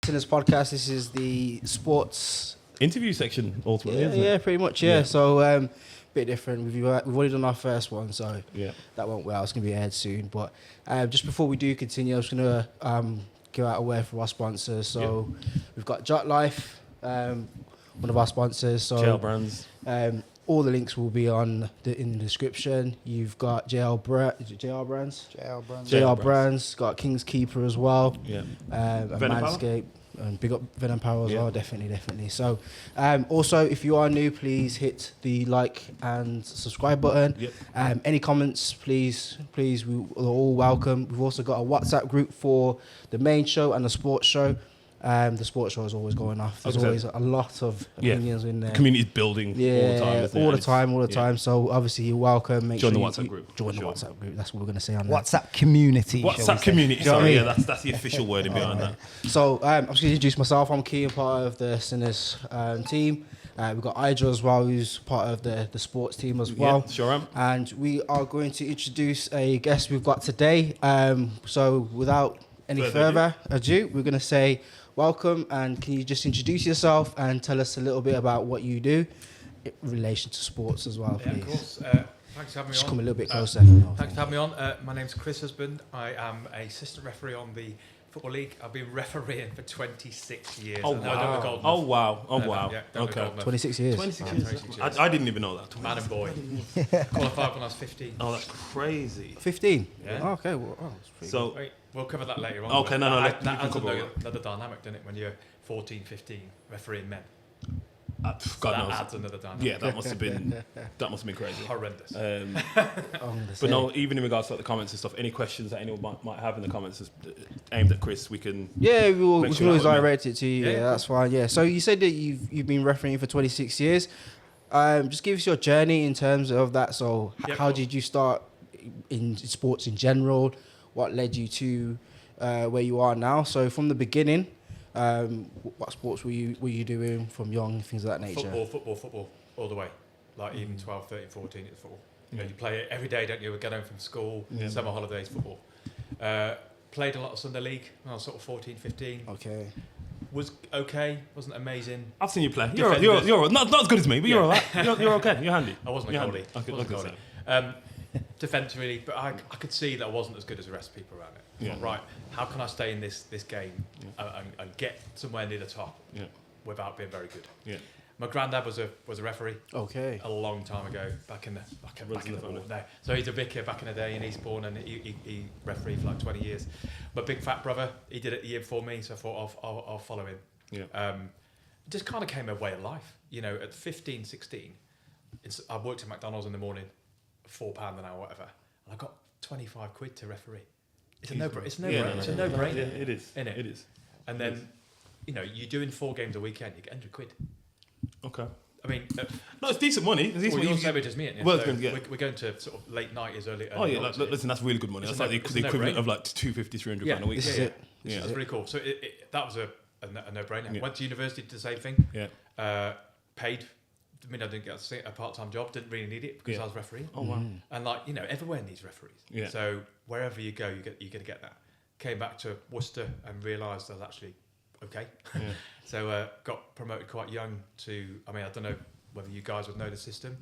to this podcast. This is the sports interview section ultimately, isn't it? Yeah, pretty much, yeah. So, bit different. We've already done our first one, so that went well. It's going to be aired soon. But just before we do continue, I was going to give out a word for our sponsors. So, we've got Jot Life, one of our sponsors. So, JL Brands. All the links will be in the description. You've got JL Brands. Got King's Keeper as well. Yeah. And Manscaped. And big up Venom Power as well, definitely. So, also, if you are new, please hit the like and subscribe button. Yep. Any comments, please, we are all welcome. We've also got a WhatsApp group for the main show and the sports show. The sports show is always going off. There's always a lot of opinions in there. The community's building all the time. So obviously you're welcome. Make join sure the WhatsApp group. Join the WhatsApp group. That's what we're going to say on that. WhatsApp community. WhatsApp community. Sorry, that's the official wording behind that. So I'm just going to introduce myself. I'm Key and part of the Sinners team. We've got Idra as well, who's part of the sports team as well. Yeah, sure am. And we are going to introduce a guest we've got today. So without any further ado, we're going to say welcome, and can you just introduce yourself and tell us a little bit about what you do in relation to sports as well, please? Yeah, of course. Thanks for having me on. Just come a little bit closer. Thanks for having me on. My name's Chris Husband. I am a assistant referee on the Football League. I've been refereeing for 26 years. Oh, wow. Yeah, okay. 26 years. 26 years. I didn't even know that. Man and boy. Qualified when I was 15. Oh, that's crazy. 15? Yeah. Oh, okay. Well, that's pretty so, Wait, we'll cover that later on. Okay, no. That adds another dynamic, doesn't it, when you're 14, 15, refereeing men? God knows. Adds another dynamic. Yeah, that must have been crazy. Horrendous. But no, even in regards to the comments and stuff, any questions that anyone might have in the comments is aimed at Chris, we can... Yeah, we can always direct it to you. Yeah, that's fine. Yeah. So you said that you've been refereeing for 26 years. Just give us your journey in terms of that. So how did you start in sports in general? What led you to where you are now? So from the beginning, what sports were you doing from young, things of that nature? Football, all the way. Like even 12, 13, 14, it's football. You know, you play it every day, don't you? We get home from school, summer holidays, football. Played a lot of Sunday League when I was sort of 14, 15. Okay. Was okay, wasn't amazing. I've seen you play. You're not as good as me, but you're all right. You're okay. You're handy. I wasn't a goalie. Okay. Defence really, but I could see that I wasn't as good as the rest of people around it. Yeah. Right, how can I stay in this game and get somewhere near the top without being very good? Yeah. My granddad was a referee. Okay. A long time ago, back in the war. No. So he's a vicar back in the day in Eastbourne, and he refereed for like 20 years. My big fat brother, he did it the year before me, so I thought I'll follow him. Yeah. It just kind of came a way of life. You know, at 15, 16, I worked at McDonald's in the morning, £4 an hour, whatever, and I got 25 quid to referee. It's a no-brainer. It's a no-brainer. Yeah, it is. Isn't it? It is. And then, you know, you're doing 4 games a weekend, you get 100 quid. Okay. I mean, no, it's decent money. It's decent money. You're just me. Well, so we're going to sort of late night as early. Oh yeah, listen, that's really good money. That's like the equivalent of like 250, 300 pound a week. This is it. That's really cool. So that was a no-brainer. Yeah. Went to university, did the same thing. Yeah. Paid. I mean, I didn't get a part-time job. Didn't really need it because I was refereeing. Oh wow. And like, you know, everywhere needs referees. Yeah. So wherever you go, you're going to get that. Came back to Worcester and realised I was actually okay. Yeah. So got promoted quite young to. I mean, I don't know whether you guys would know the system.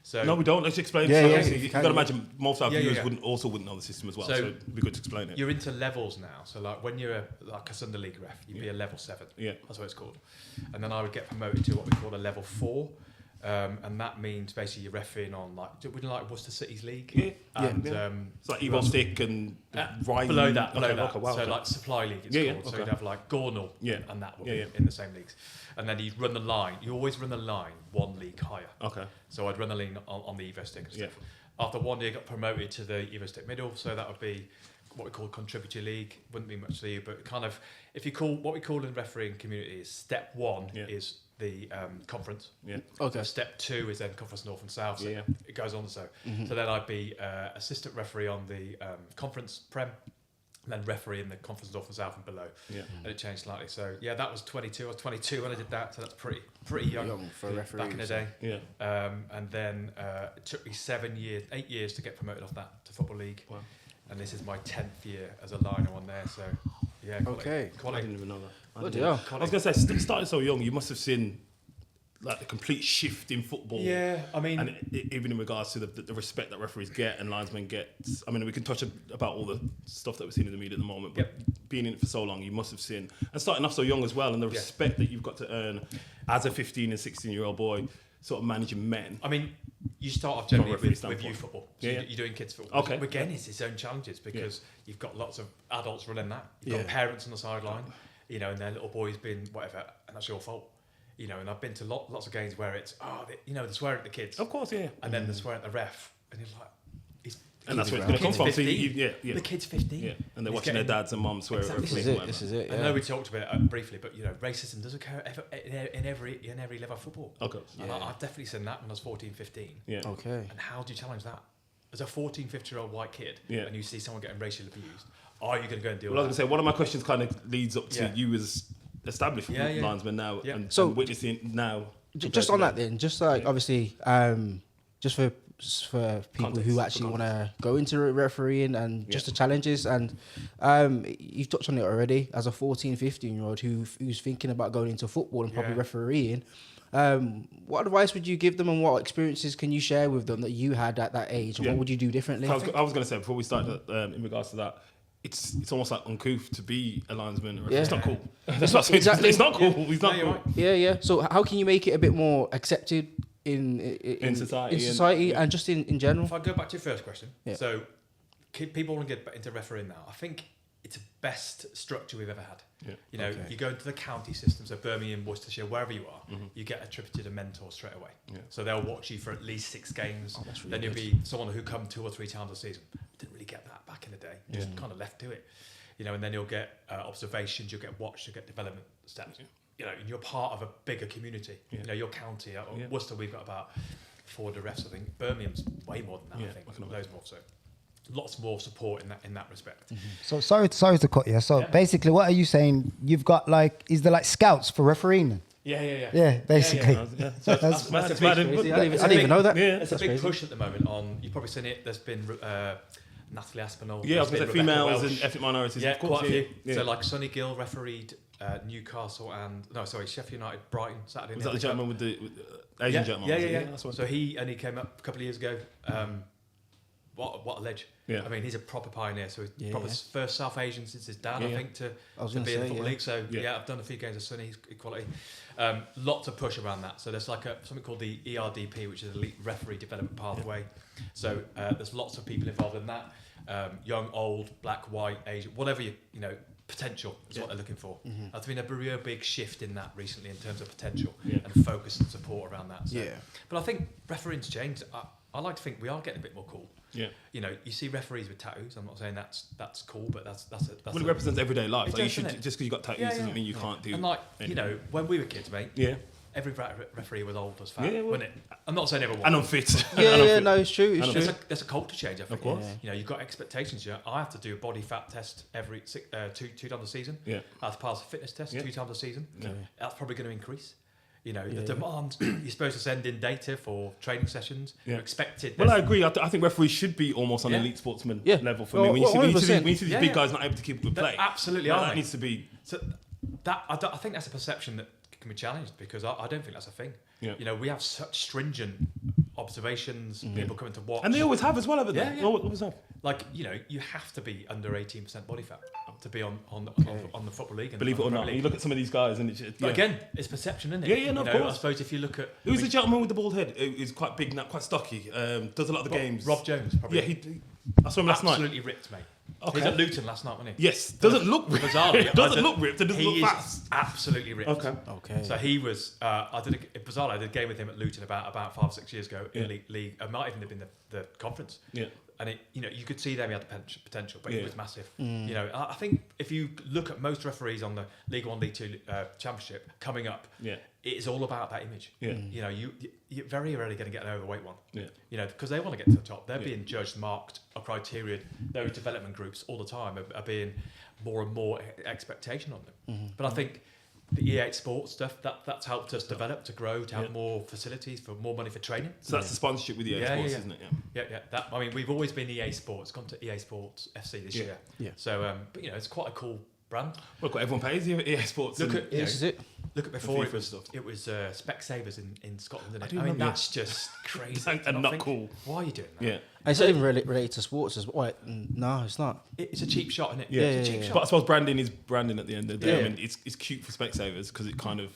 So no, we don't. Let's explain. You've got to imagine most of our viewers wouldn't know the system as well. So it'd be good to explain it. You're into levels now. So like when you're like a Sunday League ref, you'd be a level 7. Yeah, that's what it's called. And then I would get promoted to what we call a level 4. And that means basically you're refereeing on like Worcester City's league. Yeah. And, it's like Evo Stick and Ryan. Below that. Wow, so like Supply League it's called. Okay. So you'd have like Gornal and that would be in the same leagues. And then you'd run the line. You always run the line 1 league higher. Okay. So I'd run the line on the Evo Stick and stuff. Yeah. After 1 year, I got promoted to the Evo Stick Middle. So that would be what we call contributor league. Wouldn't be much to you, but kind of if you call what we call in the refereeing community is step 1 is the conference. Yeah. Okay. So step 2 is then conference north and south. So it goes on so. Mm-hmm. So then I'd be assistant referee on the conference prem, and then referee in the conference north and south and below. Yeah. And it changed slightly. So that was 22. I was 22 when I did that. So that's pretty young for a referee back in the day. Yeah. And then it took me 8 years to get promoted off that to Football League. Wow. And this is my 10th year as a liner on there. So Yeah. Quality. Okay. I didn't even know that. Yeah. I was going to say, starting so young, you must have seen like the complete shift in football. Yeah, I mean, and even in regards to the respect that referees get and linesmen get. I mean, we can touch about all the stuff that we're seeing in the media at the moment, but being in it for so long, you must have seen, and starting off so young as well, and the respect that you've got to earn as a 15 and 16-year-old boy, sort of managing men. I mean, you start off generally with youth football. So you're doing kids football. Okay. Again, it's its own challenges because you've got lots of adults running that. You've got parents on the sideline, you know, and their little boy's been whatever, and that's your fault. You know, and I've been to lots of games where it's, they're swearing at the kids. Of course, yeah. And then they're swearing at the ref. And you're like, and that's where it's going to come from. So The kid's 15. Yeah, and they're watching their dads and mums swear at referees. This is it. I know we talked about it briefly, but, you know, racism does occur in every level of football. Okay. And I've definitely seen that when I was 14, 15. Yeah. Okay. And how do you challenge that? As a 14, 15-year-old white kid, and you see someone getting racially abused, are you going to go and deal with that? Well, I was going to say, one of my questions kind of leads up to you as established linesman now, and witnessing now. Just on that then, just like obviously, just for people who actually want to go into refereeing and just the challenges, and you've touched on it already, as a 14, 15-year-old who's thinking about going into football and probably refereeing, what advice would you give them, and what experiences can you share with them that you had at that age, and what would you do differently? I was going to say, before we start in regards to that, it's almost like uncouth to be a linesman. It's not cool. It's not cool. It's not cool. Yeah. So how can you make it a bit more accepted in society and just in general? If I go back to your first question, so people want to get into refereeing now. I think it's the best structure we've ever had. Yeah. You know, you go into the county system, so Birmingham, Worcestershire, wherever you are, you get attributed a mentor straight away. Yeah. So they'll watch you for at least 6 games. Really then you'll be someone who come 2 or 3 times a season. Didn't really get that back in the day. Just kind of left to it. You know, and then you'll get observations, you'll get watched, you'll get development steps. You know, and you're part of a bigger community. You know, your county, Worcester, we've got about 400 refs, I think. Birmingham's way more than that, I think. Loads more, so lots more support in that respect. So sorry to cut you. So basically, what are you saying? You've got is there like scouts for refereeing? Yeah, basically. So that's massive. I didn't even know that. There's a big push at the moment on. You've probably seen it. There's been Natalie Aspinall. Yeah, I was going to say females and ethnic minorities. Yeah, of course, quite a few. Yeah. So like Sonny Gill refereed Newcastle and Sheffield United, Brighton Saturday. Was that the gentleman with the Asian gentleman? Yeah. So he came up a couple of years ago. What a ledge! Yeah. I mean, he's a proper pioneer. So he's probably first South Asian since his dad, I think, to be in the football league. So I've done a few games of Sonny's equality. Lots of push around that. So there's like something called the ERDP, which is Elite Referee Development Pathway. So there's lots of people involved in that. Young, old, black, white, Asian, whatever you know. Potential is what they're looking for. There's been a real big shift in that recently in terms of potential and focus and support around that. So. But I think refereeing's changed. I like to think we are getting a bit more cool. Yeah. You know, you see referees with tattoos. I'm not saying that's cool, but that's well, it represents everyday life. Like you should, just because you got tattoos doesn't mean you can't do. And like anything. You know, when we were kids, mate. Yeah. Every referee was old as fat, wasn't it? I'm not saying everyone. And unfit. No, it's true. There's a culture change, I think. Of course. You know, you've got expectations. I have to do a body fat test every 2 times a season. Yeah. I have to pass a fitness test 2 times a season. Yeah. That's probably going to increase. You know, the demand, you're supposed to send in data for training sessions. You're expected. Well, I agree. I think referees should be almost on elite sportsman level for me. When you see these big guys not able to keep a good play. Absolutely, that needs to be. So I think that's a perception that can be challenged because I don't think that's a thing. Yeah. You know, we have such stringent observations, people coming to watch. And they always have as well, haven't they? Yeah. Always have. Like, you know, you have to be under 18% body fat to be on the Football League. And believe it or not, you look at some of these guys and but again, it's perception, isn't it? Yeah, no, of course. I suppose if you look at... Who's the gentleman with the bald head? He's quite big now, quite stocky, does a lot of the games. Rob Jones, probably. Yeah, I saw him last night. Absolutely ripped, mate. Okay. He's at Luton last night, wasn't he? Yes. Doesn't look ripped. Bizarrely. Doesn't look ripped. It doesn't look fast. Absolutely ripped. Okay. So he was. I did a game with him at Luton about 5 or 6 years ago in the league. It might even have been the conference. Yeah. And you could see there he had the potential, but he was massive. You know, I think if you look at most referees on the League 1, League 2 Championship coming up, it's all about that image. Yeah. You know, you're very rarely going to get an overweight one. Yeah. You know, because they want to get to the top. They're being judged, marked, a criteria. Those development groups all the time are being more and more expectation on them. But I think the EA Sports stuff that's helped us develop, to grow, to have more facilities, for more money for training. So that's the sponsorship with EA Sports, isn't it? Yeah. I mean, we've always been EA Sports. Gone to EA Sports FC this year. Yeah. So, but you know, it's quite a cool brand. Look what everyone pays EA Sports. Look at This is it. Look at before FIFA stuff. it was Specsavers in Scotland. I mean, that's just crazy. and not cool. Why are you doing that? Yeah. And it's not even related to sports as well. No, it's not. It's a cheap shot, isn't it? Yeah, It's a cheap shot. But I suppose branding is branding at the end of the day. Yeah. I mean, it's cute for Specsavers because it kind of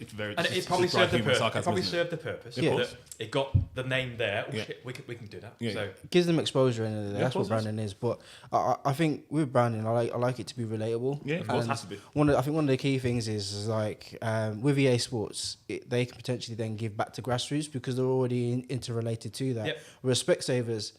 it's very. And it probably served the purpose. It probably served the purpose. Yeah. That it got the name there. Oh, Yeah. shit, we can do that. Yeah. So It gives them exposure, and Yeah, that's of what course branding is. But I think with branding, I like it to be relatable. Yeah, of course, And has to be. I think one of the key things is like with EA Sports, they can potentially then give back to grassroots because they're already interrelated to that. Yep. Whereas Specsavers,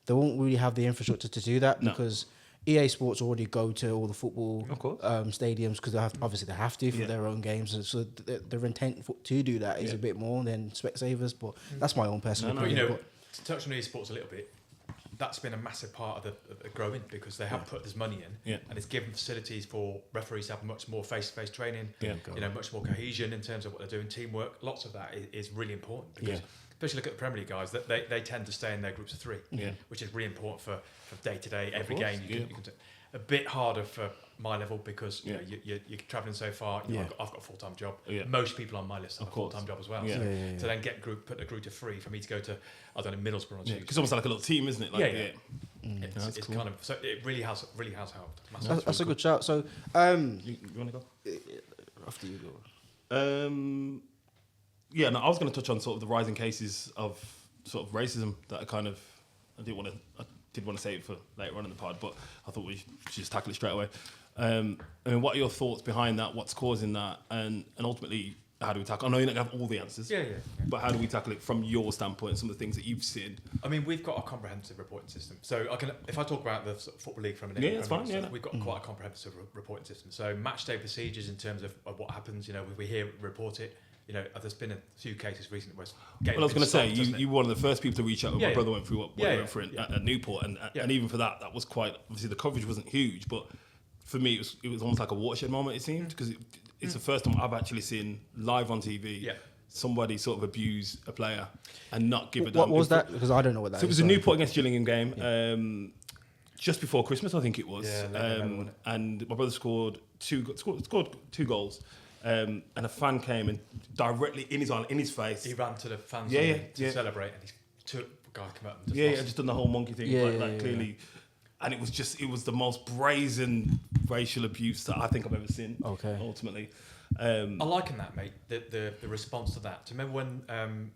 they won't really have the infrastructure to do that No. because EA Sports already go to all the football Of course. stadiums because obviously they have to for their own games. And so their intent to do that is a bit more than Specsavers. But that's my own personal No, But, opinion. to touch on esports a little bit, that's been a massive part of the growing because they have put this money in, Yeah. and it's given facilities for referees to have much more face-to-face training. Yeah. Much more cohesion in terms of what they're doing, teamwork. Lots of that is really important because, especially look at the Premier League guys, that they tend to stay in their groups of three, which is really important for day-to-day, every course, game. You can a bit harder for my level because you're travelling so far. I've got a full-time job. Yeah. Most people on my list have a course. full-time job as well. Yeah. So Yeah. to then put a group to three for me to go to, I don't know, Middlesbrough on Tuesday. Because it's almost like a little team, isn't it? Like, It's cool. kind of so it really has helped. That's a good shout. So You want to go? after you go. No, I was going to touch on sort of the rising cases of sort of racism that I did want to say it for later on in the pod, but I thought we should just tackle it straight away. I mean, what are your thoughts behind that? What's causing that? And ultimately, how do we tackle? I know you're not going to have all the answers. Yeah. But how do we tackle it from your standpoint? Some of the things that you've seen. I mean, we've got a comprehensive reporting system. So if I talk about the sort of Football League for a minute, Yeah, it's fine. We've got quite a comprehensive reporting system. So match day procedures in terms of what happens. We hear report it. There's been a few cases recently where Well, I was going to say, you were one of the first people to reach out when my brother went through what he went through at Newport. And even for that was quite, obviously the coverage wasn't huge, but for me, it was almost like a watershed moment, it seemed, because it's the first time I've actually seen live on TV somebody sort of abuse a player and not give a damn. What was that? Because I don't know what that is. So it was a Newport against Gillingham game, just before Christmas, I think it was. And my brother scored two goals. And a fan came and directly in his face. He ran to the fans to celebrate, and two guys come up and just done the whole monkey thing, clearly. And it was the most brazen racial abuse that I think I've ever seen. Okay. Ultimately, I liken that, mate. The response to that. Do you remember when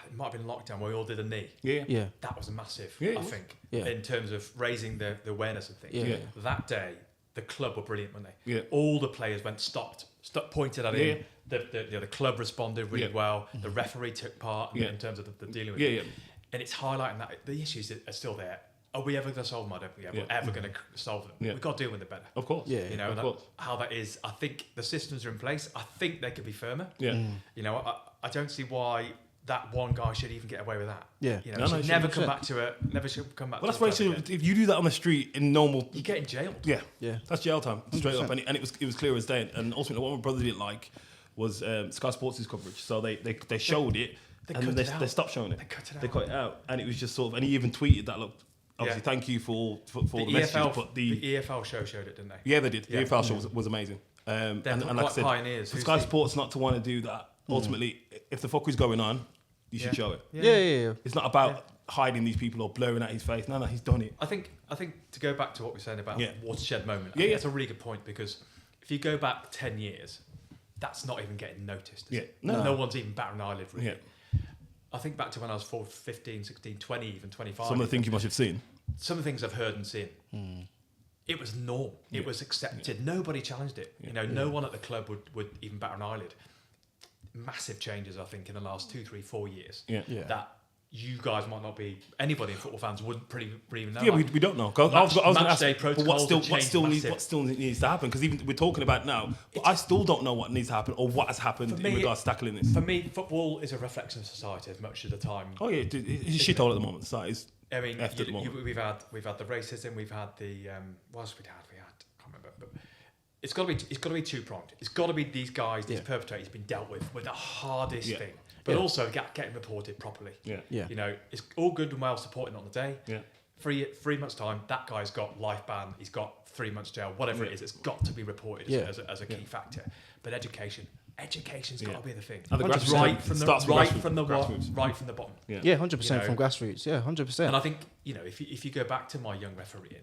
it might have been lockdown where we all did a knee? Yeah. That was a massive. Yeah, I think Yeah. in terms of raising the awareness of things. Yeah. That day, the club were brilliant, weren't they? Yeah. All the players stopped, pointed at him. The club responded really well. The referee took part in terms of the dealing with it. And it's highlighting that the issues are still there. Are we ever going to solve them? I don't think we're ever going to solve them. Yeah. We've got to deal with it better. of course. How that is. I think the systems are in place. I think they could be firmer. Yeah. I don't see why that one guy should even get away with that. Yeah. Should never come back to it. Never should come back. Well, to that's it right. So if you do that on the street in normal, you're getting jailed. yeah, Yeah. that's jail time straight 100%. up. And it was clear as day. And ultimately, what my brother didn't like was Sky Sports' coverage. So they showed it, They and cut then it out. they stopped showing it. They cut it out. They cut it out, and it was just sort of. And he even tweeted that, look, obviously, thank you for all the messages, but the EFL show showed it, didn't they? yeah, they did. Yeah. The EFL show was amazing. And like I said, pioneers. for Who's Sky the- Sports not to want to do that, ultimately, if the fuckery's going on, you should show it. Yeah. It's not about hiding these people or blurring out his face. No, he's done it. I think to go back to what we're saying about watershed moment, Yeah, that's a really good point because if you go back 10 years, that's not even getting noticed. Is it? No. No one's even batting an eyelid, really. Yeah. I think back to when I was 15, 16, 20, even 25. Some of the things you must have seen. Some of the things I've heard and seen, it was norm. It was accepted. Nobody challenged it. No one at the club would even bat an eyelid. Massive changes, I think, in the last 2, 3, 4 years. Yeah. That you guys might not be, anybody in football fans wouldn't pretty even know. Yeah, we don't know. I was going to match ask, day but protocols what still massive. needs to happen? Because even we're talking about it now, but I still don't know what needs to happen or what has happened in regards to tackling this. For me, football is a reflection of society as much of the time. Oh yeah, it's a shithole at the moment. So it's I mean, effed at the moment. we've had the racism, we've had the what else we had? I can't remember, but it's got to be two pronged. It's got to be these guys, these perpetrators, been dealt with the hardest thing, but also getting reported properly. Yeah. Yeah. It's all good and well supporting on the day. Yeah. 3 months' time, that guy's got life ban, he's got 3 months jail, whatever it is. It's got to be reported as a key factor. But education's got to be the thing. Right from the bottom. Yeah, 100% from grassroots. Yeah, 100%. And I think, if you go back to my young refereeing,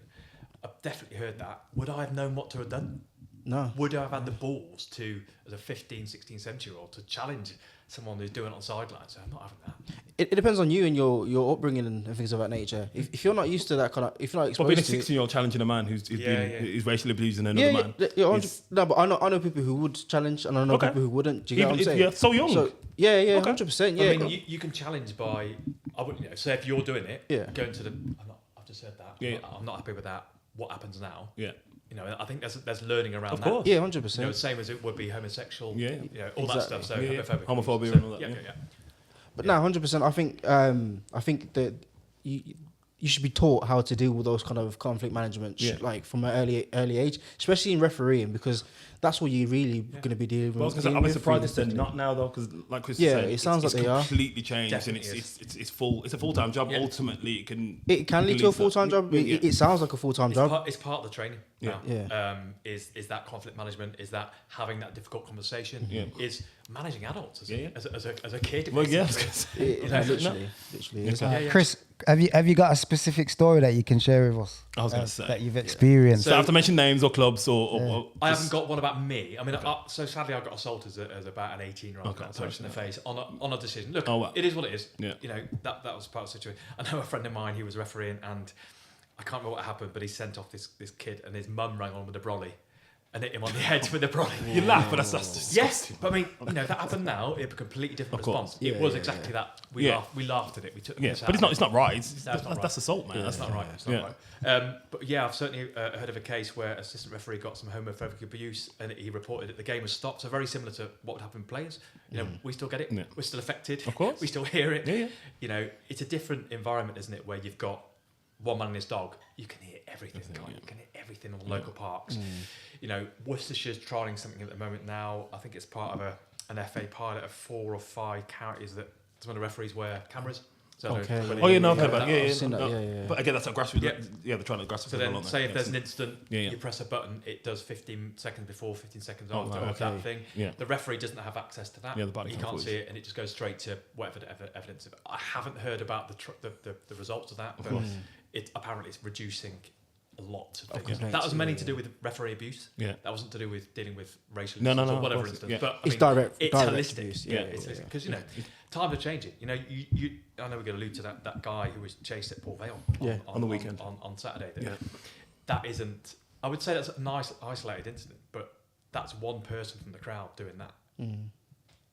I've definitely heard that. Would I have known what to have done? No. Would I have had the balls to, as a 15, 16, 17-year-old, to challenge someone who's doing it on sidelines? So I'm not having that. It depends on you and your upbringing and things of that nature. If you're not used to that kind of, if you're not exposed being a to 16-year-old challenging a man who's racially abusing another man. No, but I know people who would challenge, and I know people who wouldn't. Do you get what I'm saying? Yeah, so young. So, 100%. Yeah. I mean, you can challenge by, I wouldn't, say if you're doing it, going to the, I've just said that. Yeah. I'm not happy with that. What happens now? Yeah. I think there's learning around of that. course. Yeah, 100%. Same as it would be homosexual. Yeah. All that stuff. So homophobia and all that. Yeah. But no, 100%. I think that you should be taught how to deal with those kind of conflict management, like from an early age, especially in refereeing, because that's what you're really going to be dealing with. Well, I was going to say, I'll be surprised if they're not now though, because like Chris said, it sounds like they are completely changed. Definitely and it's a full-time job. Yeah. Ultimately, it can lead to a full-time job. It sounds like a full-time job. It's part of the training. Is that conflict management? Is that having that difficult conversation? Is managing adults as a kid? Well, yes, literally. Chris, have you got a specific story that you can share with us? I was going to say that you've experienced. So I have to mention names or clubs or I haven't got one about me. I mean, so sadly, I got assaulted as about an 18-year-old. Punched in the face on a decision. Look, it is what it is. Yeah. That was part of the situation. I know a friend of mine who was refereeing, and I can't remember what happened, but he sent off this kid, and his mum rang on with a brolly and hit him on the head with the brolly. You laugh, but that's disgusting. Yes, but I mean, that happened now. It'd be a completely different response. It was exactly that. We laughed at it. We took the but it's not right. That's assault, man. That's not right. It's not right. But I've certainly heard of a case where an assistant referee got some homophobic abuse, and he reported it. The game was stopped. So very similar to what would happen with players. We still get it. Yeah. We're still affected. Of course, we still hear it. Yeah. It's a different environment, isn't it? Where you've got one man and his dog. You can hear everything. You can hear everything on local parks. Worcestershire's trialling something at the moment now. I think it's part of an FA pilot of 4 or 5 counties that some of the referees wear cameras. So I've heard about that. But again, that's a grassroots. They're trying to grassroots. So then, say if there's an incident, you press a button, it does 15 seconds before, 15 seconds after of that thing. Yeah. The referee doesn't have access to that. He can't see it, and it just goes straight to whatever the evidence. I haven't heard about the results of that, but apparently it's reducing a lot of things. That was mainly to do with referee abuse. Yeah. That wasn't to do with dealing with racial incidents or whatever instance. Yeah. But it's direct. It's direct holistic. Abuse. Because times are changing. I know we're going to allude to that guy who was chased at Port Vale on the weekend on Saturday. That isn't. I would say that's a nice isolated incident, but that's one person from the crowd doing that.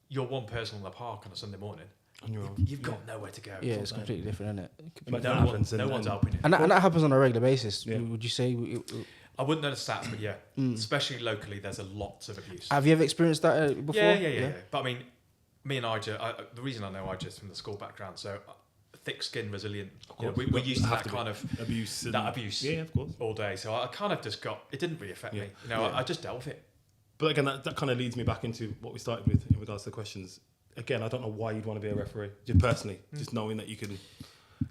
You're one person on the park on a Sunday morning. You've got nowhere to go. Yeah, it's completely different, isn't it? But no one's helping you. And that happens on a regular basis. Yeah. Would you say? I wouldn't know the stats, but especially locally, there's a lot of abuse. Have you ever experienced that before? Yeah. But I mean, me and Ija, the reason I know Ija is from the school background, so thick skin, resilient. We're used to that kind of abuse. That abuse, of course, all day. So I kind of just it didn't really affect me. I just dealt with it. But again, that kind of leads me back into what we started with in regards to the questions. Again, I don't know why you'd want to be a referee. Just personally, just knowing that you can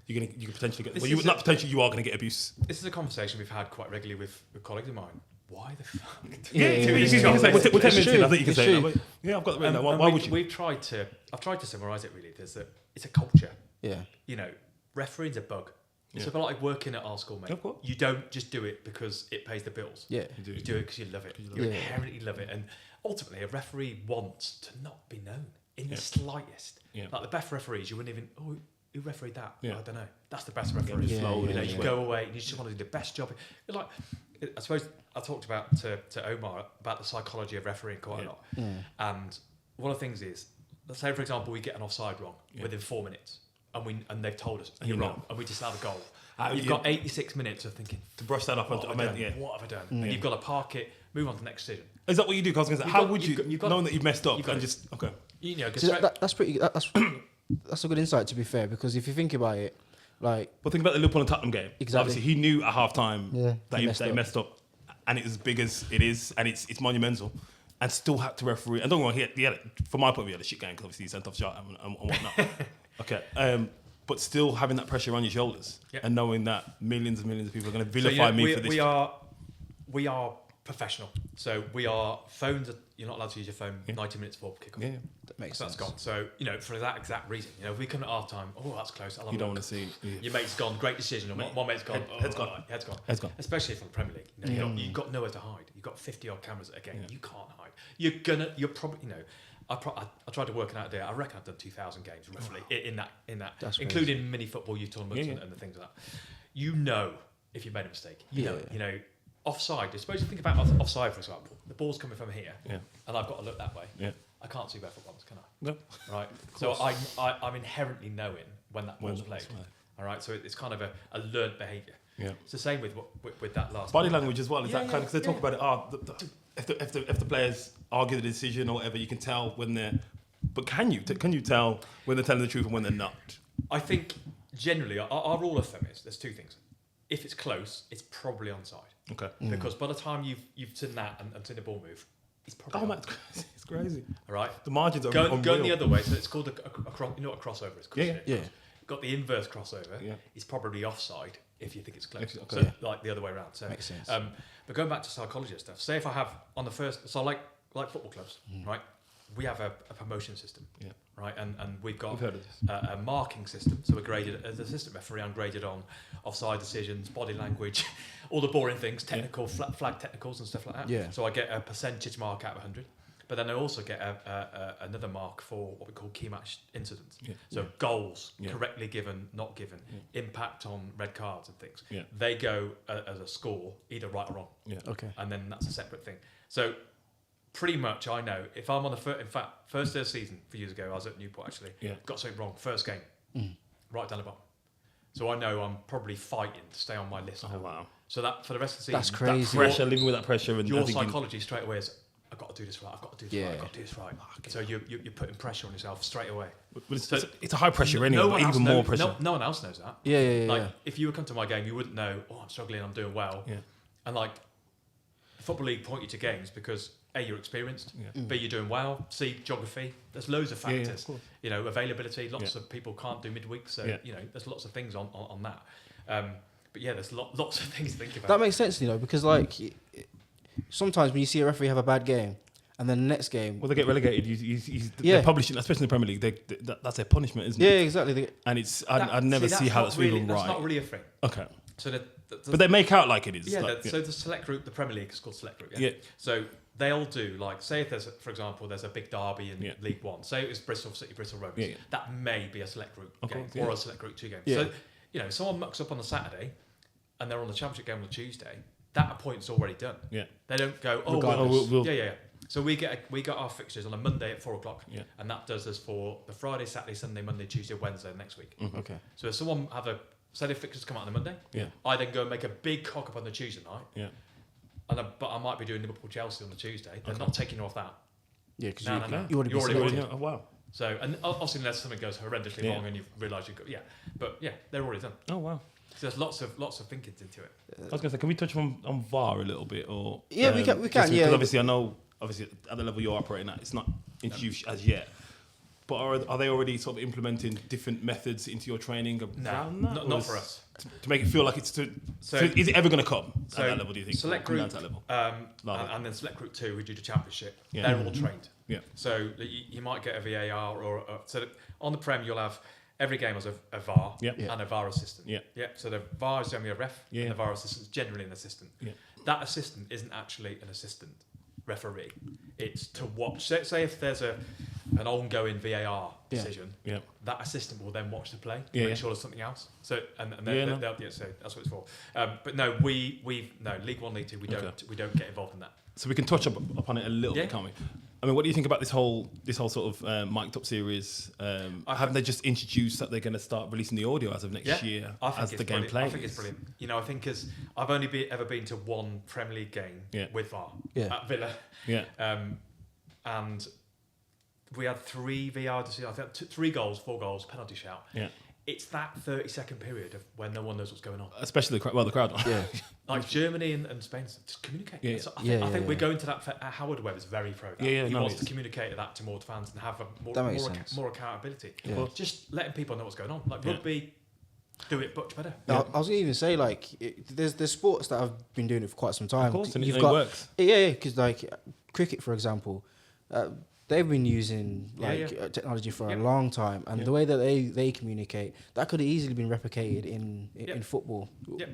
potentially get. You are going to get abuse. This is a conversation we've had quite regularly with colleagues of mine. Why the fuck? We're 10 minutes in. I think you can say that. Yeah, I've got the why would you? I've tried to summarise it really. It's a culture. Yeah. Refereeing's a bug. It's a bit like working at our school, mate. You don't just do it because it pays the bills. Yeah. You do it because you love it. You inherently love it. And ultimately, a referee wants to not be known in the slightest. Yeah. Like the best referees, you wouldn't even, who refereed that? Yeah. I don't know. That's the best referee. You go away and you just want to do the best job. Like, I suppose I talked about to Omar about the psychology of refereeing quite a lot. And one of the things is, let's say, for example, we get an offside wrong within 4 minutes. And they've told us you're wrong, and we just have a goal. You've got 86 minutes of thinking to brush that up. What have I done? And you've got to park it, move on to the next decision. Is that what you do? Because how would you, knowing that you've messed up, and just that's pretty. That's a good insight, to be fair, because if you think about it, like, well, think about the Liverpool and Tottenham game. Exactly. Obviously, he knew at half time that he messed up, and it's as big as it is, and it's monumental. And still had to referee. And don't get me wrong, he had, from my point of view, he had a shit game because obviously he sent off shot and whatnot. Okay. but still having that pressure on your shoulders and knowing that millions and millions of people are going to vilify me for this. We are professional. So phones. You're not allowed to use your phone 90 minutes before kickoff. Yeah, that makes sense. That's gone. So for that exact reason, if we come at half time, that's close. You don't want to see your mate's gone. Great decision. Or one mate's gone. Head's gone. Head's gone. Especially from the Premier League. You've got nowhere to hide. You've got 50 odd cameras at a game. You can't hide. You're probably I tried to work it out today. I reckon I've done 2,000 games roughly in that, That's including crazy. Mini football youth tournaments and the things like that. If you made a mistake. Offside. I suppose you think about offside, for example. The ball's coming from here, and I've got to look that way. Yeah. I can't see barefoot ones, can I? No. Right. So I'm inherently knowing when that ball's played. All right. So it's kind of a learned behaviour. Yeah. It's the same with that last body language as well. Is that kind of because they talk about it? If the players argue the decision or whatever, you can tell when they're. But can you tell when they're telling the truth and when they're not? I think generally our rule of thumb is there's two things. If it's close, it's probably onside. Okay. Because by the time you've seen that and seen the ball move, it's probably. It's crazy. All right. The margins are going the other way. So it's called a crossover. It's called yeah. Got the inverse crossover. Yeah. It's probably offside if you think it's close. Okay. So like the other way around. So makes sense. But going back to psychology and stuff. Say if I have on the first, so like football clubs, right? We have a promotion system, right? And we've got a marking system. So we're graded as assistant referee. I'm graded on offside decisions, body language, all the boring things, technical flag technicals and stuff like that. Yeah. So I get a percentage mark out of 100. But then I also get another mark for what we call key match incidents. Yeah. So goals, correctly given, not given, impact on red cards and things. Yeah. They go as a score, either right or wrong. Yeah. Okay. And then that's a separate thing. So pretty much I know if I'm on the first day of the season, a few years ago, I was at Newport actually, got something wrong, first game, right down the bottom. So I know I'm probably fighting to stay on my list. Oh, wow. So that for the rest of the season, that's crazy. That pressure, living with that pressure. And your psychology straight away is, I've got to do this right. I've got to do this right. I've got to do this right. So you're putting pressure on yourself straight away. But it's a high pressure anyway, but even more pressure. No one else knows that. Yeah. If you would come to my game, you wouldn't know, I'm struggling, I'm doing well. Yeah. And the Football League point you to games because A, you're experienced, B, you're doing well, C, geography. There's loads of factors. Availability, lots of people can't do midweek, so there's lots of things on that. But there's lots of things to think about. That makes sense, because sometimes when you see a referee have a bad game, and then the next game, they get relegated. They're publishing, especially in the Premier League. That's their punishment, isn't it? Yeah, exactly. And it's I'd never see how that's even right. That's not really a thing. Okay. So but they make out like it is. So the select group, the Premier League is called select group. Yeah. So they'll do say if there's for example there's a big derby in League One. Say it was Bristol City, Bristol Rovers. Yeah. That may be a select group game or a select group 2 game. Yeah. So someone mucks up on the Saturday, and they're on the Championship game on the Tuesday. That appointment's already done. Yeah. They don't go, we'll yeah. So we get our fixtures on a Monday at 4:00, and that does us for the Friday, Saturday, Sunday, Monday, Tuesday, Wednesday next week. Mm-hmm. Okay. So if someone say the fixtures come out on the Monday, I then go and make a big cock up on the Tuesday night. Yeah. But I might be doing Liverpool Chelsea on the Tuesday. They're not taking you off that. Yeah, because you already. Oh wow. So and obviously unless something goes horrendously wrong and you realise you've got they're already done. Oh wow. So there's lots of thinking into it. I was going to say, can we touch on VAR a little bit, or we can. Because obviously I know, at the level you're operating at, it's not introduced as yet. But are they already sort of implementing different methods into your training? No, not for us. To make it feel like it's so is it ever going to come at that level? Do you think? Select group, that level? And then select group 2, who do the championship. They're all trained. Yeah. So you might get a VAR so on the Prem you'll have. Every game has a VAR and a VAR assistant. Yeah. So the VAR is generally a ref, and the VAR assistant is generally an assistant. Yeah. That assistant isn't actually an assistant referee. It's to watch. Say if there's an ongoing VAR decision, that assistant will then watch the play to make sure there's something else. So so that's what it's for. But no, League 1, League 2, we don't get involved in that. So we can touch upon it a little bit, can't we? I mean, what do you think about this whole sort of mic'd up series? Haven't they just introduced that they're going to start releasing the audio as of next year as the game plays? I think it's brilliant. I think because I've only ever been to one Premier League game with VAR at Villa. Yeah. And we had 3 VAR decisions. I think 3 goals, 4 goals, penalty shout. Yeah. it's that 30-second period of when no one knows what's going on. Especially the crowd. Yeah. Like Germany and Spain, just communicate. Yeah. So I think we're going to that. Howard Webb is very pro that. He wants to communicate that to more fans and have more accountability. Yeah. Just letting people know what's going on. Like rugby, do it much better. I was going to even say, like, there's sports that have been doing it for quite some time. Of course, and You've it got, works. Yeah, because like cricket, for example, they've been using technology for a long time, and the way that they communicate, that could have easily been replicated in football. Yeah.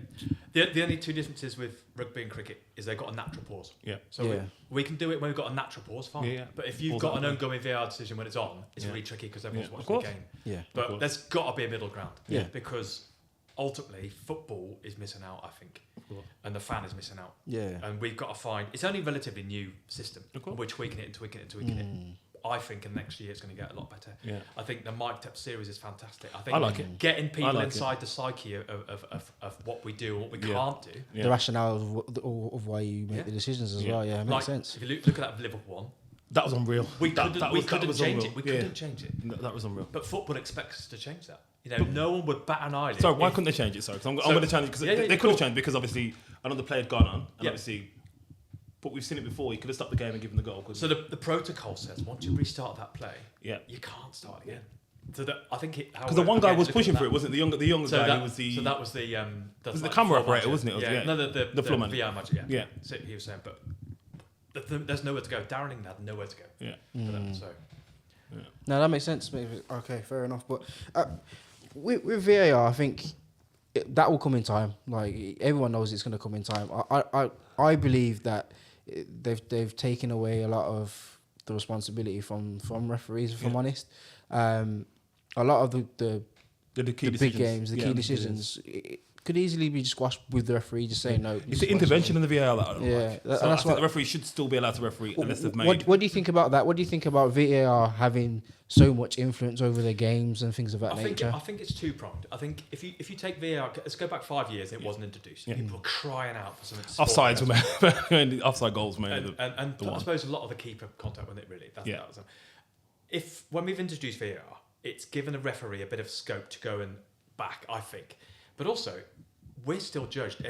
The only two differences with rugby and cricket is they've got a natural pause. Yeah. So we can do it when we've got a natural pause, fine. Yeah. But if you've got an ongoing VAR decision when it's on, it's really tricky because everyone's watching the game. Yeah. But there's got to be a middle ground. Yeah. Because ultimately, football is missing out, I think, and the fan is missing out. Yeah. And we've got to find. It's only a relatively new system. We're tweaking it and tweaking it and tweaking it. I think in next year it's going to get a lot better. Yeah. I think the Mike Tep series is fantastic. I think I like it. Getting people inside the psyche of what we do and what we can't do. The rationale of why you make the decisions as well. Yeah, it makes sense. If you look at that Liverpool one, that was unreal. We couldn't change it. We couldn't change it. That was unreal. But football expects us to change that. You know, no one would bat an eyelid. Sorry, why couldn't they change it? Sorry, because I'm going to challenge because they could have changed because obviously I know the play had gone on and obviously. But we've seen it before. You could have stopped the game and given the goal. So the protocol says once you restart that play, you can't start again. So I think because the one guy was pushing for it, wasn't it? The younger guy who was the. So that was the. Was the camera operator, wasn't it? Yeah. No, the floor man. VR magic. Yeah. So he was saying, but there's nowhere to go. Darren England had nowhere to go. Yeah. So. Yeah. No, that makes sense. Okay, fair enough. But with VAR, I think that will come in time. Like everyone knows it's going to come in time. I believe that they've taken away a lot of the responsibility from referees. If I'm honest, a lot of the big games, the key decisions. It could easily be squashed with the referee just saying no. It's the intervention in the VAR that I don't like. So that's why the referee should still be allowed to referee unless they've made. What do you think about that? What do you think about VAR having so much influence over the games and things of that nature? I think it's two-pronged. I think if you take VAR, let's go back 5 years, it wasn't introduced. People were crying out for something. Offsides were made. Offside goals were made. And I suppose a lot of the keeper contact with it really. When we've introduced VAR, it's given the referee a bit of scope to go and back, I think. But also, we're still judged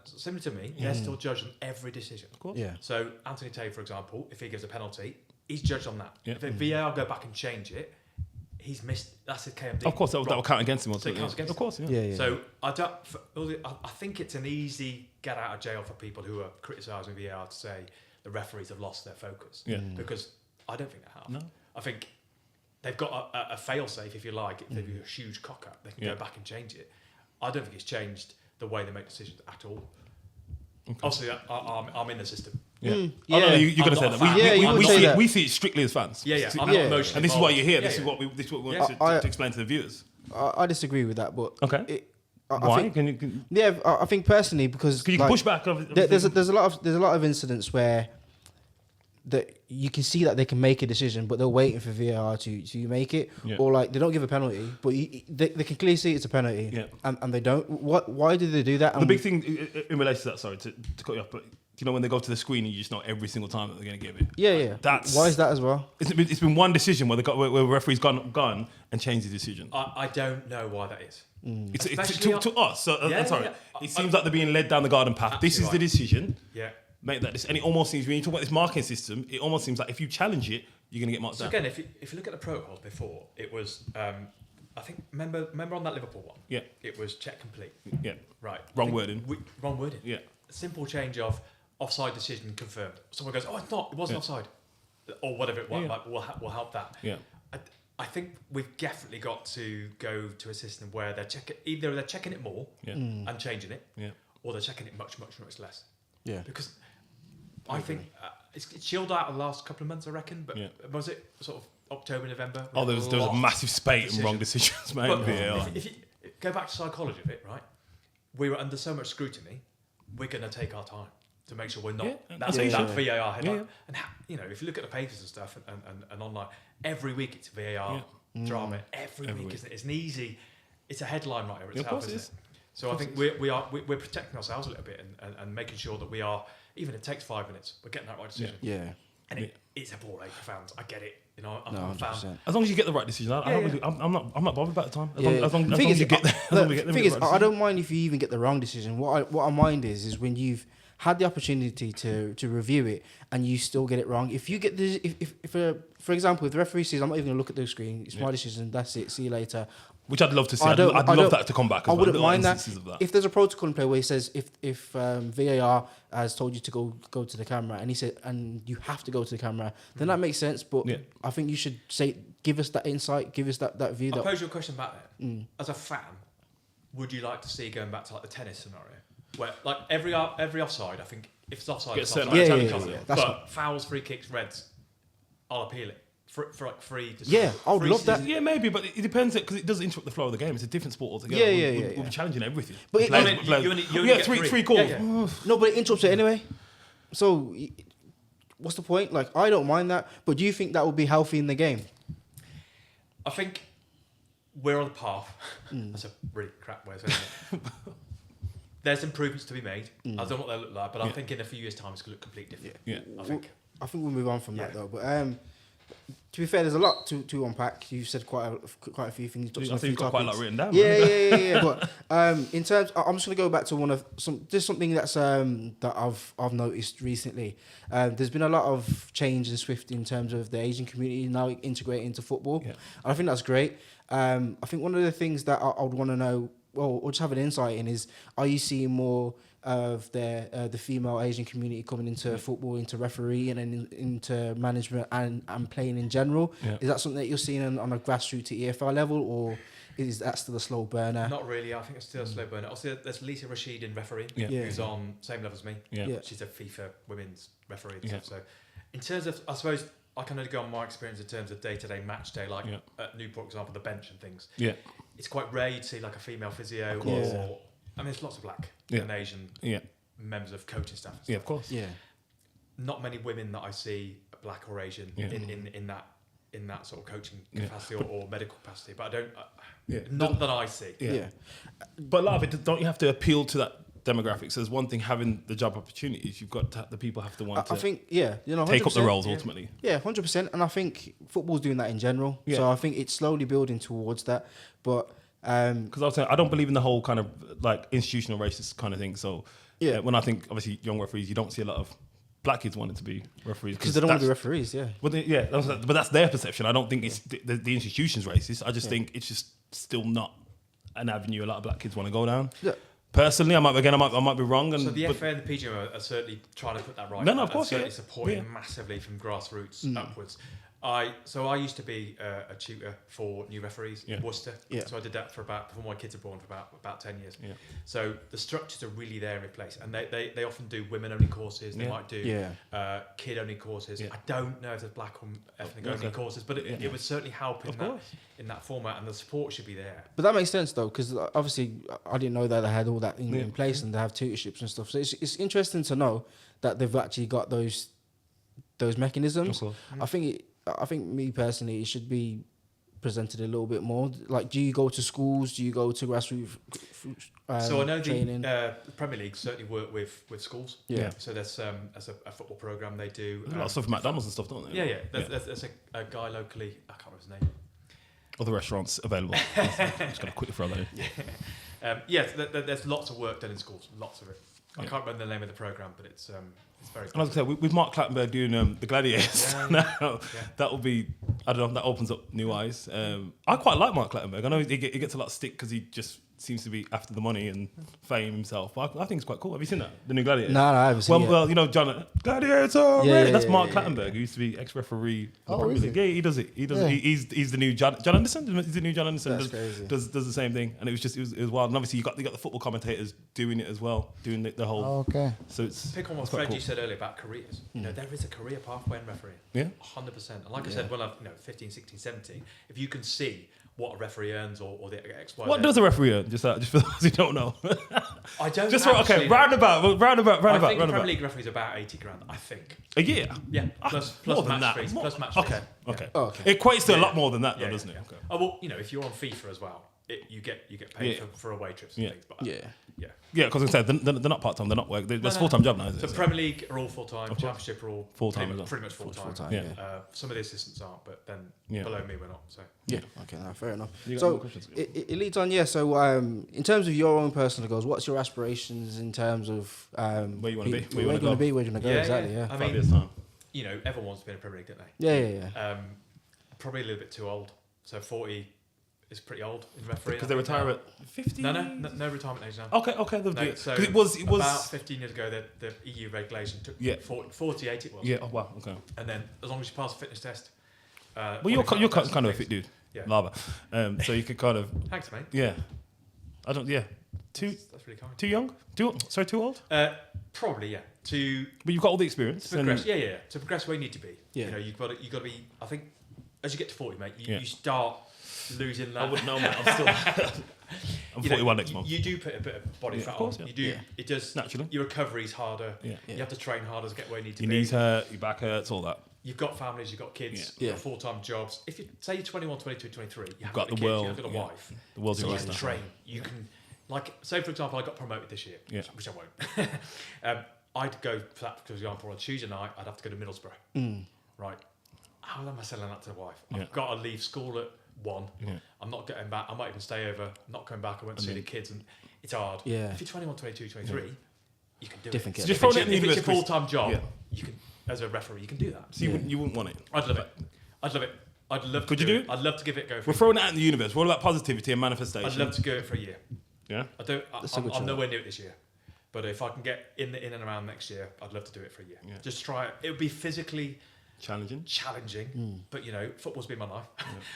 similar to me, they're still judged on every decision. Of course. Yeah. So Anthony Taylor, for example, if he gives a penalty, he's judged on that. If VAR go back and change it, he's missed. That's his KMD. Of course, that will count against him. So it counts against of course, yeah. So I think it's an easy get out of jail for people who are criticising VAR to say the referees have lost their focus. Yeah. Because I don't think they have. No. I think they've got a fail-safe, if you like. If they've got a huge cock-up, they can go back and change it. I don't think it's changed the way they make decisions at all. Okay. Obviously, I'm in the system. Yeah. You're going to say that. We see it strictly as fans. Yeah. I'm not emotionally and this is why you're here. This is what we want to explain to the viewers. I disagree with that, but okay. Why? I think personally because you can push back. There's a lot of incidents where that you can see that they can make a decision, but they're waiting for VAR to make it, or like they don't give a penalty, but they can clearly see it's a penalty, and they don't. Why do they do that? The big thing in relation to that, sorry to cut you off, but you know when they go to the screen, you just know every single time that they're going to give it. Yeah. Why is that as well? It's been one decision where the referee's gone and changed the decision. I don't know why that is. It's to us. So, it seems like they're being led down the garden path. This is the decision. Yeah. Make that, and it almost seems when you talk about this marking system, it almost seems like if you challenge it, you're going to get marked down. So again, if you look at the protocols before, it was I think remember on that Liverpool one, it was check complete. Yeah, right. Wrong wording. Wrong wording. Yeah. A simple change of offside decision confirmed. Someone goes, oh, it's not. It wasn't offside, or whatever it was. Yeah. Like, we'll help that. Yeah. I think we've definitely got to go to a system where they're checking it more and changing it, or they're checking it much less. Yeah. Because I think it's chilled out the last couple of months, I reckon. But was it sort of October, November? Oh, there was a massive spate of wrong decisions made. If you go back to psychology of it, right? We were under so much scrutiny. We're going to take our time to make sure we're not that VAR headline. And if you look at the papers and stuff and online, every week it's VAR drama. Every week, isn't it? It's an easy. It's a headline writer itself, isn't it? So I think we're protecting ourselves a little bit and making sure that we are, even if it takes 5 minutes, we're getting that right decision. Yeah. And it's a ball ache for fans. I get it. You know, I'm a fan. As long as you get the right decision, I'm not bothered about the time. As long as you get there. The thing is, I don't mind if you even get the wrong decision. What I mind is when you've had the opportunity to review it and you still get it wrong. If you get this, for example, if the referee says, I'm not even going to look at the screen, it's my decision, that's it, see you later. Which I'd love to see. I'd love that to come back. I wouldn't mind that. If there's a protocol in play where he says if VAR has told you to go to the camera and he said and you have to go to the camera, then that makes sense. But I think you should give us that insight, give us that view. I'll pose you a question back there. As a fan, would you like to see going back to like the tennis scenario, where like every offside, I think if it's offside, it's offside. Yeah. But fouls, free kicks, reds, I'll appeal it. For like free. I would love that. Yeah, maybe, but it depends because it does interrupt the flow of the game. It's a different sport altogether. We'll be challenging everything. But you get three calls. No, but it interrupts it anyway. So, what's the point? Like, I don't mind that, but do you think that would be healthy in the game? I think we're on the path. That's a really crap way of saying it. There's improvements to be made. I don't know what they look like, but I think in a few years' time it's going to look completely different. Yeah. I think we'll move on from that though. But to be fair, there's a lot to unpack. You've said quite a few things. I think you've got quite a lot written down. Yeah. But in terms, I'm just going to go back to something that's that I've noticed recently. There's been a lot of change in Swift in terms of the Asian community now integrating into football. And I think that's great. I think one of the things that I would want to know, or just have an insight in, is are you seeing more of the female Asian community coming into football, into refereeing and into management and playing in general? Is that something that you're seeing on a grassroots to EFL level, or is that still a slow burner? Not really. I think it's still a slow burner. Also, there's Lisa Rashid in refereeing, who's on same level as me. She's a FIFA women's referee. So in terms of, I suppose, I can only go on my experience in terms of day-to-day match day, like at Newport, for example, the bench and things. It's quite rare you'd see like a female physio or... I mean, there's lots of black and Asian members of coaching staff. Yeah, of course. Yeah. Not many women that I see black or Asian in that sort of coaching capacity or medical capacity, but I don't. Not that I see. But a lot of it, don't you have to appeal to that demographic? So there's one thing having the job opportunities. You've got to, the people have to want to. I think 100%. Take up the roles ultimately. Yeah, 100%. And I think football's doing that in general. So I think it's slowly building towards that, but. Because I was saying, I don't believe in the whole kind of like institutional racist kind of thing. So when I think obviously young referees, you don't see a lot of black kids wanting to be referees because they don't want to be referees. But that's their perception. I don't think it's the institution's racist. I just think it's just still not an avenue a lot of black kids want to go down. Personally, I might be wrong. So the FA and the PGMO are certainly trying to put that right. No, of course, certainly supporting massively from grassroots upwards. I used to be a tutor for new referees in Worcester. So I did that before my kids were born, for about 10 years. So the structures are really there in place, and they often do women only courses. They might do kid only courses. I don't know if there's black or ethnic only courses, but it would certainly help in that format, and the support should be there. But that makes sense though, because obviously I didn't know that they had all that in place and they have tutorships and stuff. So it's interesting to know that they've actually got those mechanisms. I think me personally, it should be presented a little bit more. Like, do you go to schools? Do you go to grassroots so I know training? The Premier League certainly work with schools. So there's as a football program they do. A lot of stuff from McDonald's and stuff, don't they? There's a guy locally. I can't remember his name. Other restaurants available. I'm just going to quickly throw that in. There's lots of work done in schools. Lots of it. I can't remember the name of the program, but it's very. And as I said, with Mark Clattenburg doing the Gladiators now, that will be, I don't know, that opens up new eyes. I quite like Mark Clattenburg. I know he gets a lot of stick because he just seems to be after the money and fame himself. But I think it's quite cool. Have you seen that? The new Gladiators? No, I haven't seen it. Well, you know, John, Gladiator! That's Mark Clattenburg, who used to be ex-referee. Yeah, he does it. He's the new John Anderson. He's the new John Anderson. Does the same thing. And it was wild. And obviously you got the football commentators doing it as well, doing the whole... So it's... Pick on what Fred you said earlier about careers. You know, there is a career pathway in refereeing. Yeah. 100%. And like I said, when I'm 15, 16, 17, if you can see what a referee earns or the X, Y, what does a referee earn? Just for those who don't know. I don't just actually roundabout. I think the Premier League referee's about 80 grand, I think. A year? Yeah. Plus match fees. Plus match fees. Okay. It equates to a lot more than that, though, doesn't it? Okay. Oh, well, if you're on FIFA as well, you get paid for away trips and things. But yeah, because I said they're not part time. They're not work. It's full time job now. Isn't it? So Premier League are all full time. Championship are all full time. Pretty much full time. Yeah. Some of the assistants aren't, but then below me we're not. So okay, fair enough. So it leads on. Yeah. So in terms of your own personal goals, what's your aspirations in terms of where you want to be? Where you want to be? Where you want to go? Exactly. Yeah. I 5 years time. Everyone wants to be in a Premier League, don't they? Yeah. Probably a little bit too old. So 40 is pretty old in refereeing. Because they retire at 50? No retirement age now. Okay. So it was about 15 years ago. The EU regulation took 48. It was. Yeah. Oh wow. Okay. And then as long as you pass the fitness test. Well, you're kind of a fit dude. Yeah. Lava. So you could kind of. Thanks, mate. Yeah. I don't. Yeah. That's really kind. Too young? Too old? Probably, yeah. But you've got all the experience. To progress, to progress where you need to be. Yeah. You've got to be. I think as you get to 40, mate, you start losing that. I wouldn't know, mate. I'm 41 next month. You do put a bit of body fat on. Yeah. You do. Yeah. It does. Naturally. Your recovery's harder. Yeah. You have to train harder to get where you need to be. Your knees hurt, your back hurts, all that. You've got families, you've got kids, you've got full-time jobs. If you say you're 21, 22, 23, you've got the world, you've got a wife. The world's so your you can train. You can, say for example, I got promoted this year, which I won't. I'd go for that, for example, on Tuesday night, I'd have to go to Middlesbrough. Right. How am I selling that to the wife? I've got to leave school at 1. I'm not getting back. I might even stay over. I'm not coming back. I won't see the kids, and it's hard. Yeah. If you're 21, 22, 23, you can do Different it. kid. So just If it's your full-time job, you can, as a referee, you can do that. So you wouldn't want it? I'd love it. I'd love. Could you do it? I'd love to give it a go. We're throwing it out in the universe. What about positivity and manifestation? I'd love to go it for a year. Yeah. I'm nowhere near it this year, but if I can get in and around next year, I'd love to do it for a year. Yeah. Just try it. It would be physically challenging, but football's been my life.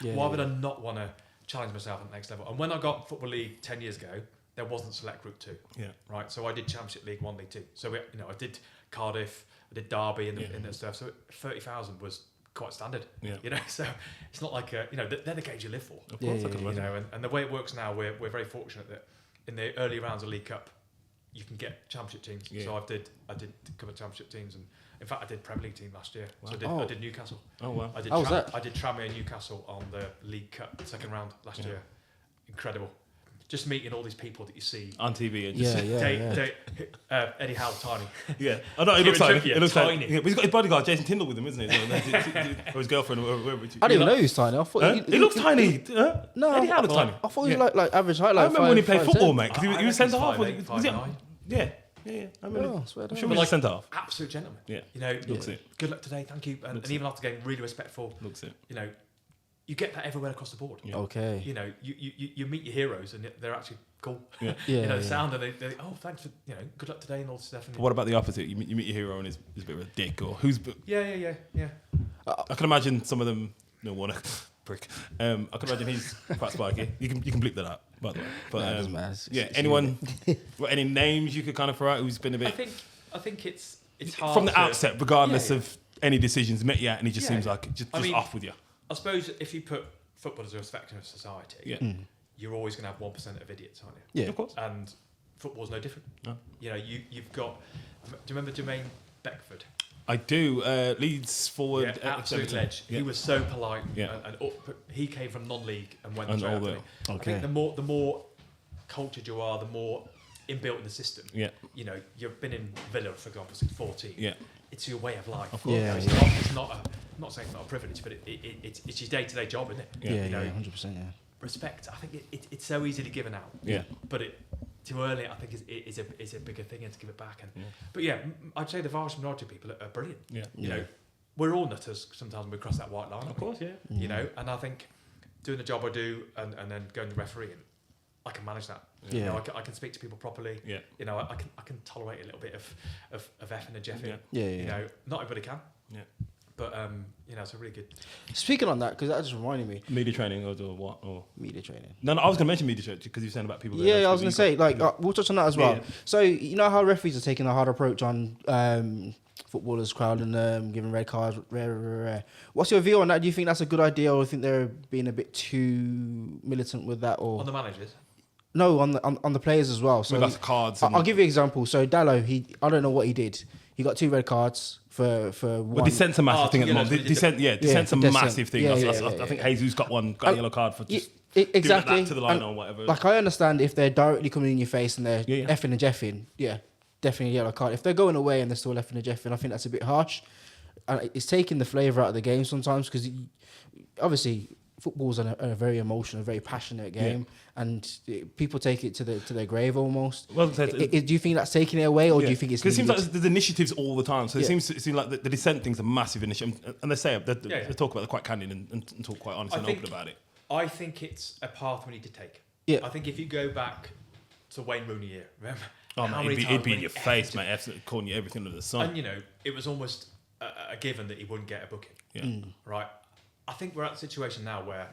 Why would I not want to challenge myself at the next level? And when I got Football League 10 years ago, there wasn't Select Group 2. Yeah. Right. So I did Championship League 1, League 2. So I did Cardiff, I did Derby and that stuff. So 30,000 was quite standard. Yeah. So it's not like they're the games you live for. Of course, I can imagine. And the way it works now, we're very fortunate that in the early rounds of League Cup, you can get Championship teams. Yeah. So I did a couple of Championship teams, and in fact I did Premier League team last year. Wow. So I did Newcastle. Oh wow! I did Tranmere Newcastle on the League Cup second round last year. Incredible. Just meeting all these people that you see on TV and just Eddie Howe, tiny. Yeah, I know. It looks like it looks tiny. But he's got his bodyguard Jason Tyndall with him, isn't he? Or his girlfriend. Or whoever. I didn't even know he was tiny. I thought he looks tiny. No, Eddie Howe looks tiny. I thought he was like average height. I remember when he played football, mate, because he was centre half. Was it? Yeah. I remember. I'm sure he was centre half. Absolute gentleman. Yeah. Looks it. Good luck today. Thank you. And even after game, really respectful. Looks it. You get that everywhere across the board. Yeah. Okay. You meet your heroes and they're actually cool. Yeah. Sound and they thanks for good luck today and all this stuff. And what about the opposite? You meet your hero and he's a bit of a dick, or who's? Yeah. I can imagine some of them. No, what a prick. I can imagine he's quite spiky. You can bleep that out, by the way. But anyone? Any names you could kind of throw out who's been a bit? I think it's hard from the outset, regardless of any decisions met yet, and he just seems like just off with you. I suppose if you put football as a reflection of society, you're always going to have 1% of idiots, aren't you? Yeah, of course. And football's no different. No. You've got. Do you remember Jermaine Beckford? I do. Leeds forward. Yeah, absolute ledge. Yeah. He was so polite. Yeah. And he came from non-league and went straight up. I think the more cultured you are, the more inbuilt in the system. Yeah. You've been in Villa, for example, since 14. Yeah. It's your way of life. Of course. Yeah. It's not I'm not saying it's not a privilege, but it's your day-to-day job, isn't it? Yeah, 100%. Yeah. Respect. I think it's so easily given out. Yeah. But to earn it, I think is a bigger thing, and to give it back. But I'd say the vast majority of people are brilliant. Yeah. We're all nutters sometimes when we cross that white line. Of course, yeah. And I think doing the job I do and then going to refereeing, I can manage that. Yeah. I can speak to people properly. Yeah. I can tolerate a little bit of effing and jeffing. Yeah. Not everybody can. Yeah. But it's a really good. Speaking on that, because that just reminded me. Media training or what? Or media training. No, I was going to mention media training because you were saying about people. Yeah, I was going to say we'll touch on that as well. Yeah. So you know how referees are taking a hard approach on footballers crowding them, giving red cards. What's your view on that? Do you think that's a good idea, or do you think they're being a bit too militant with that? Or on the managers? No, on the players as well. So that's cards. I'll give you an example. So Dallo, I don't know what he did. He got 2 red cards for one. Well, dissent's a massive thing at the moment. Dissent's a massive thing. I think Jesus got a yellow card for just exactly doing that to the line or whatever. Like I understand if they're directly coming in your face and they're Yeah. effing and jeffing, definitely yellow card. If they're going away and they're still effing and jeffing, I think that's a bit harsh. And it's taking the flavour out of the game sometimes because obviously football's a very emotional, very passionate game, and people take it to their grave almost. Well, do you think that's taking it away, or do you think it's? Because it seems like there's initiatives all the time. So it seems like the dissent thing's a massive initiative, and they say they talk about it quite candid and talk quite honest and open about it. I think it's a path we need to take. Yeah. I think if you go back to Wayne Rooney here, remember? Oh man, he'd be in your face, mate, absolutely calling you everything under the sun. And it was almost a given that he wouldn't get a booking. Yeah. Right. I think we're at a situation now where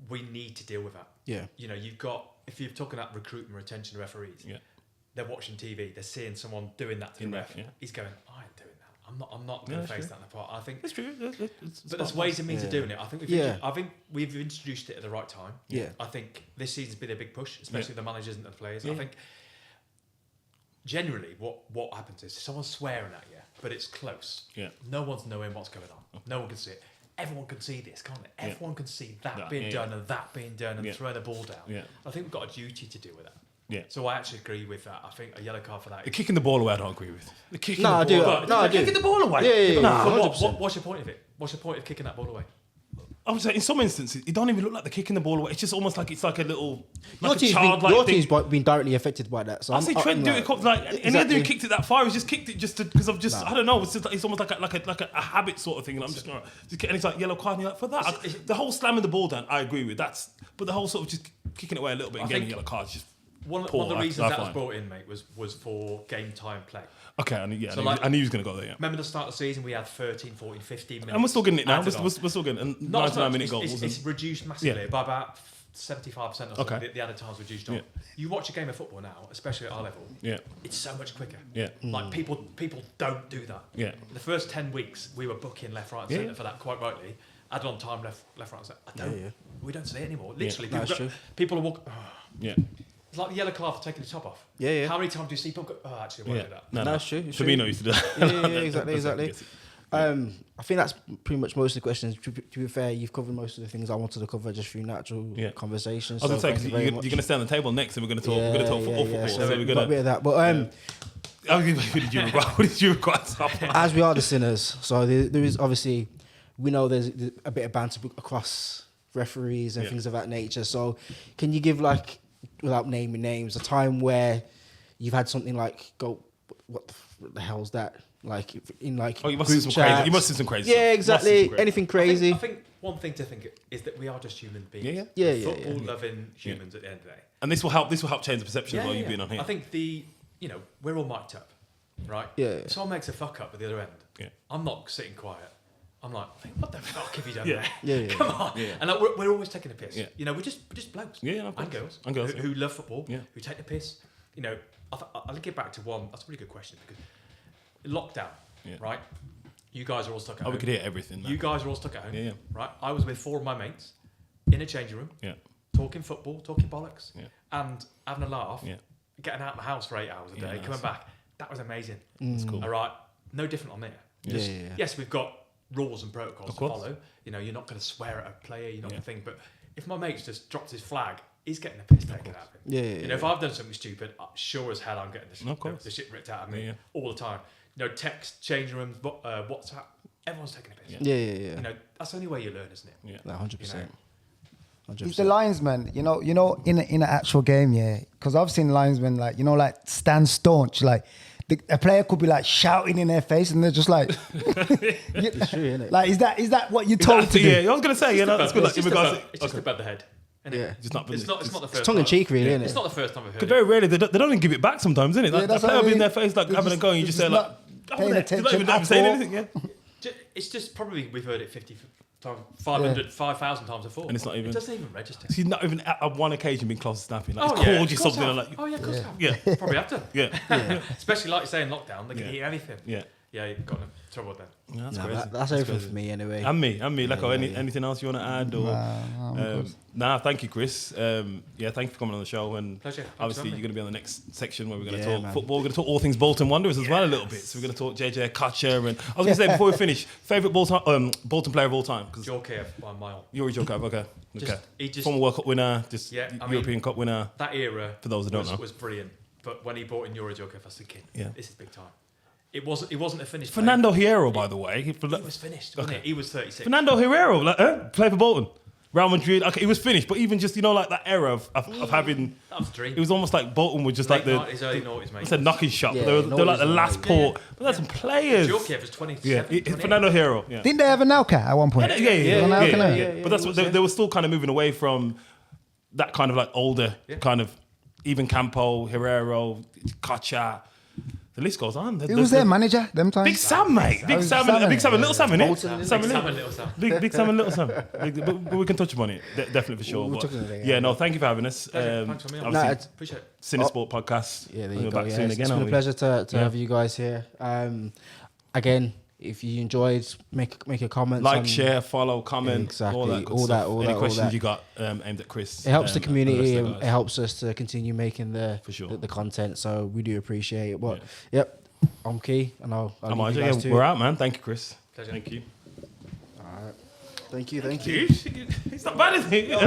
we need to deal with that. Yeah. You've got, if you're talking about recruitment, retention referees, they're watching TV, they're seeing someone doing that to the ref. Yeah. He's going, I ain't doing that. I'm not going to face that in the part. I think it's true. But there's ways and means of doing it. I think we've introduced it at the right time. Yeah. I think this season's been a big push, especially the managers and the players. I think generally what happens is someone's swearing at you, but it's close. Yeah. No one's knowing what's going on. No one can see it. Everyone can see this, can't they? Everyone can see that being done and that being done and throwing the ball down. Yeah. I think we've got a duty to deal with that. Yeah. So I actually agree with that. I think a yellow card for that. The kicking the ball away, I don't agree with. The kicking I do. Kicking the ball away. Yeah. What's your point of it? What's your point of kicking that ball away? I would say in some instances, it don't even look like they're kicking the ball away. It's just almost like it's like a little, your team's been directly affected by that. So I say Trent do it any other who kicked it that far, he's just kicked it just because of just I don't know. It's just it's almost like a habit sort of thing. And I'm just and it's like yellow card. And you're like for that, the whole slamming the ball down, I agree with but the whole sort of just kicking it away a little bit and getting yellow cards just. One of the reasons that was brought in, mate, was for game time play. Okay, I knew he was going to go there, Remember the start of the season, we had 13, 14, 15 minutes. And we're still getting it now. We're still getting it. 99-minute goals. It's reduced massively by about 75% or something. The added time's reduced on. You watch a game of football now, especially at our level, it's so much quicker. Yeah. Like, people don't do that. Yeah. The first 10 weeks, we were booking left, right and centre for that, quite rightly. Added on time, left, right and centre. We don't see it anymore. Literally, people are walking... Yeah. It's like the yellow card for taking the top off. Yeah. How many times do you see people go, actually, I won't do that? No, that's true. Firmino used to do that. Yeah, exactly. I think that's pretty much most of the questions. To be fair, you've covered most of the things I wanted to cover just through natural conversation. I was going to say, because you're going to stay on the table next and we're going to talk football. So we're going to... got a bit of that. But what did you regret? As we are the sinners, so there is obviously, we know there's a bit of banter across referees and things of that nature. So can you give, like, without naming names, a time where you've had something like what the hell's that? Like in like you must see some crazy. You must see some crazy. Yeah, exactly. Anything crazy. I think one thing to think is that we are just human beings. Yeah. Football loving humans at the end of the day. And this will help change the perception of you being on here. I think we're all mic'd up, right? Yeah. If someone makes a fuck up at the other end, I'm not sitting quiet. I'm like, what the fuck have you done there? Yeah. Come on. Yeah. And we're always taking a piss. Yeah. We're just blokes. Yeah, and girls. Who love football, who take the piss. I'll get back to one. That's a really good question because lockdown, right? You guys are all stuck at home. We could hear everything. You guys are all stuck at home. Yeah. Right? I was with 4 of my mates in a changing room. Yeah. Talking football, talking bollocks. Yeah. And having a laugh. Yeah. Getting out of the house for 8 hours a day, coming back. That was amazing. That's cool. All right. No different on there. Yes, we've got rules and protocols to follow. You're not going to swear at a player, you're not going to think. But if my mate's just dropped his flag, he's getting the piss taken out of him. Yeah. If I've done something stupid, sure as hell I'm getting the shit ripped out of me all the time. Text, changing rooms, WhatsApp, everyone's taking a piss. Yeah. That's the only way you learn, isn't it? Yeah. No, 100%. If the linesman, in an actual game, because I've seen linesmen like stand staunch, like a player could be like shouting in their face, and they're just like, it's true, isn't it? Like, is that what you're told to do? Yeah, I was gonna say, that's good. It's just above the head. Yeah, it's not the first. It's tongue in cheek, really, isn't it? It's not the first time I've heard. Very rarely they don't even give it back. Sometimes, isn't it? Like, Yeah, a player will be in their face, like having a go, and you just say like, paying attention not even saying anything. Yeah, it's just probably we've heard it 50 times, 500, 5,000 times before, and it's not even. It doesn't even register. So you've not even at one occasion been close to snapping. Like, it's called you something like. Oh yeah, of course. Yeah, probably have to. Yeah. Especially like you say in lockdown, they can hear everything. Yeah. Yeah, you got no trouble then. Yeah, that's No, crazy. that's everything for me anyway. And me. Like, anything else you want to add? Or thank you, Chris. Thank you for coming on the show. And Pleasure. obviously, you're going to be on the next section where we're going to talk football. We're going to talk all things Bolton Wanderers as well a little bit. So we're going to talk JJ Kutcher. And I was going to say before we finish, favourite Bolton player of all time? Djorkaeff by a mile. Yuri Djorkaeff, okay. He just former World Cup winner, European Cup winner. That era, for those who don't know, was brilliant. But when he brought in Yuri Djorkaeff, I was thinking, this is big time. It wasn't a finished. Fernando Hierro, by the way, he was finished. Wasn't he was 36. Fernando Hierro, play for Bolton, Real Madrid. Okay, he was finished, but even just like that era of having. That was a dream. It was almost like Bolton were just late like his early noughties, mate. It's a knocking shot, but they were like the last port. But there's some players. Djorkaeff was 27. Fernando Hierro. Yeah. Didn't they have a Nauka at one point? Yeah. But that's what they were still kind of moving away from that kind of like older kind of even Campo, Herrero, Kacha. The list goes on. Who was their manager them times? Big Sam, mate. Big Sam and Little Sam, innit? Big Sam and Little Sam. But we can touch upon it, definitely for sure. Thank you for having us. Thanks for me. Appreciate it. Cinesport podcast. Yeah, there you go. Back soon again, it's been a pleasure to have you guys here. Again, if you enjoyed, make a comment. Like, share, follow, comment. Exactly. All that good stuff. Any questions you got aimed at Chris? It helps the community. It helps us to continue making the content. So we do appreciate it. But I'm Key, and I'll I'm RJ. We're out, man. Thank you, Chris. Pleasure. Thank you. All right. Thank you. It's not bad, is it?